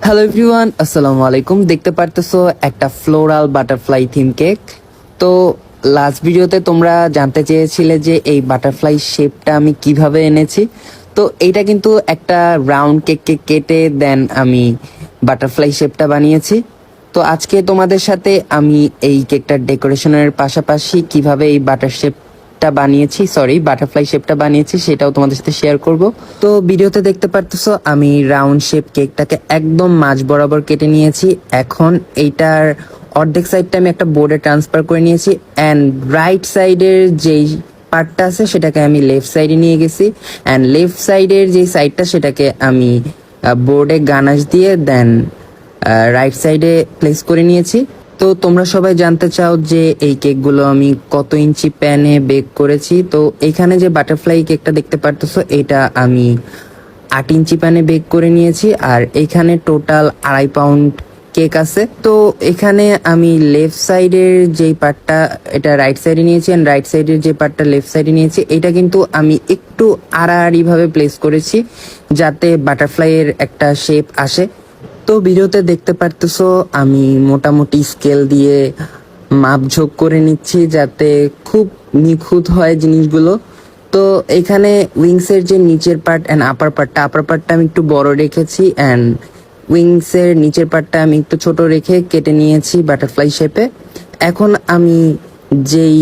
Hello everyone, আসসালামু আলাইকুম। দেখতে পারতেছো একটা ফ্লোরাল বাটারফ্লাই থিম কেক। তো লাস্ট ভিডিওতে তোমরা জানতে চেয়েছিলে যে এই বাটারফ্লাই শেপটা আমি কিভাবে এনেছি। তো এইটা কিন্তু একটা রাউন্ড কেককে কেটে দেন আমি বাটারফ্লাই শেপটা বানিয়েছি। তো আজকে তোমাদের সাথে আমি এই কেকটার ডেকোরেশনের পাশাপাশি কিভাবে এই বাটারফ্লাই শেপটা বানিয়েছি সেটাও তোমাদের সাথে শেয়ার করব। তো ভিডিওতে দেখতে পারতেছো আমি রাউন্ড শেপ কেকটাকে একদম মাঝ বরাবর কেটে নিয়েছি। এখন এইটার অর্ধেক সাইডটা আমি একটা বোর্ডে ট্রান্সফার করে নিয়েছি অ্যান্ড রাইট সাইডের যেই পার্টটা আছে সেটাকে আমি লেফট সাইডে নিয়ে গেছি অ্যান্ড লেফট সাইডের যে সাইডটা সেটাকে আমি বোর্ডে গানাশ দিয়ে দেন রাইট সাইডে প্লেস করে নিয়েছি। তো তোমরা সবাই জানতে চাও যে এই কেকগুলো আমি কত ইঞ্চি প্যানে বেক করেছি। তো এখানে যে বাটারফ্লাই কেকটা দেখতে পারতেছো এটা আমি 8 ইঞ্চি প্যানে বেক করে নিয়েছি আর এখানে টোটাল 2.5 পাউন্ড কেক আছে। তো এখানে আমি লেফট সাইডের যেই পার্টটা এটা রাইট সাইডে নিয়েছি এন্ড রাইট সাইডের যে পার্টটা লেফট সাইডে নিয়েছি এটা কিন্তু আমি একটু আড়াআড়ি ভাবে প্লেস করেছি যাতে বাটারফ্লাই এর একটা শেপ আসে। তো ভিডিওতে দেখতে পারতেছো আমি মোটামুটি স্কেল দিয়ে মাপঝোঁক করে নিচ্ছি যাতে খুব নিখুঁত হয় জিনিসগুলো। তো এখানে উইংসের যে নিচের পার্ট অ্যান্ড আপার পার্টটা আমি একটু বড় রেখেছি অ্যান্ড উইংসের নিচের পার্টটা আমি একটু ছোট রেখে কেটে নিয়েছি বাটারফ্লাই শেপে। এখন আমি যেই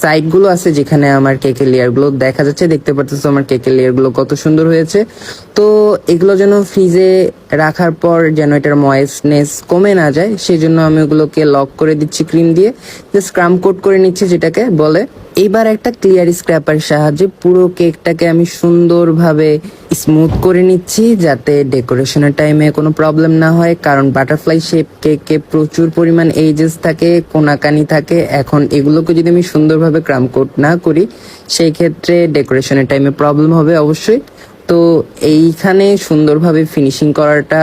সাইডগুলো আছে যেখানে আমার কেকের লেয়ারগুলো দেখা যাচ্ছে, দেখতে পারতেছো আমার কেকের লেয়ারগুলো কত সুন্দর হয়েছে। তো এগুলো যেন ফ্রিজে রাখার পর যেন এটার ময়েস্টনেস কমে না যায় সেই জন্য আমি ওগুলোকে লক করে দিচ্ছি ক্রিম দিয়ে, জাস্ট ক্রাম কোট করে নিচ্ছি যেটাকে বলে। এইবার একটা ক্লিয়ার স্ক্র্যাপার সাহায্যে পুরো কেকটাকে আমি সুন্দরভাবে স্মুথ করে নিচ্ছি যাতে ডেকোরেশনের টাইমে কোনো প্রবলেম না হয়, কারণ বাটারফ্লাই শেপ কেকে প্রচুর পরিমাণ এজেস থাকে, কোনাকানি থাকে। এখন এগুলোকে যদি আমি সুন্দরভাবে ক্রাম কোট না করি সেই ক্ষেত্রে ডেকোরেশনের টাইমে প্রবলেম হবে অবশ্যই। তো এইখানে সুন্দরভাবে ফিনিশিং করাটা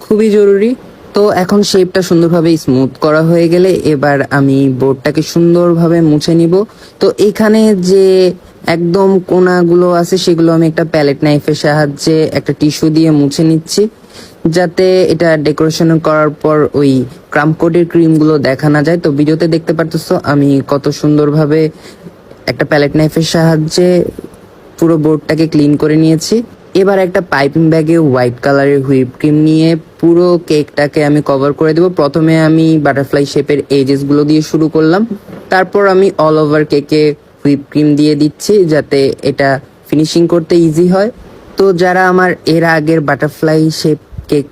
খুবই জরুরি। তো এখন শেপটা সুন্দরভাবে স্মুথ করা হয়ে গেলে এবার আমি বোর্ডটাকে সুন্দরভাবে মুছে নিব। তো এখানে যে একদম কোনাগুলো আছে সেগুলো আমি একটা প্যালেট নাইফের সাহায্যে একটা টিস্যু দিয়ে মুছে নিচ্ছি যাতে এটা ডেকোরেশন করার পর ওই ক্রাম কোটের ক্রিমগুলো দেখা না যায়। তো ভিডিওতে দেখতে পারতেছো আমি কত সুন্দরভাবে একটা প্যালেট নাইফের সাহায্যে পুরো বোর্ডটাকে ক্লিন করে নিয়েছি। এবার একটা পাইপিং ব্যাগে হোয়াইট কালারের হুইপ ক্রিম নিয়ে পুরো কেকটাকে আমি কভার করে দেবো। প্রথমে আমি বাটারফ্লাই শেপের এজেস গুলো দিয়ে শুরু করলাম, তারপর আমি অল ওভার কেকে হুইপ ক্রিম দিয়ে দিচ্ছি যাতে এটা ফিনিশিং করতে ইজি হয়। তো যারা আমার এর আগের বাটারফ্লাই শেপ কেক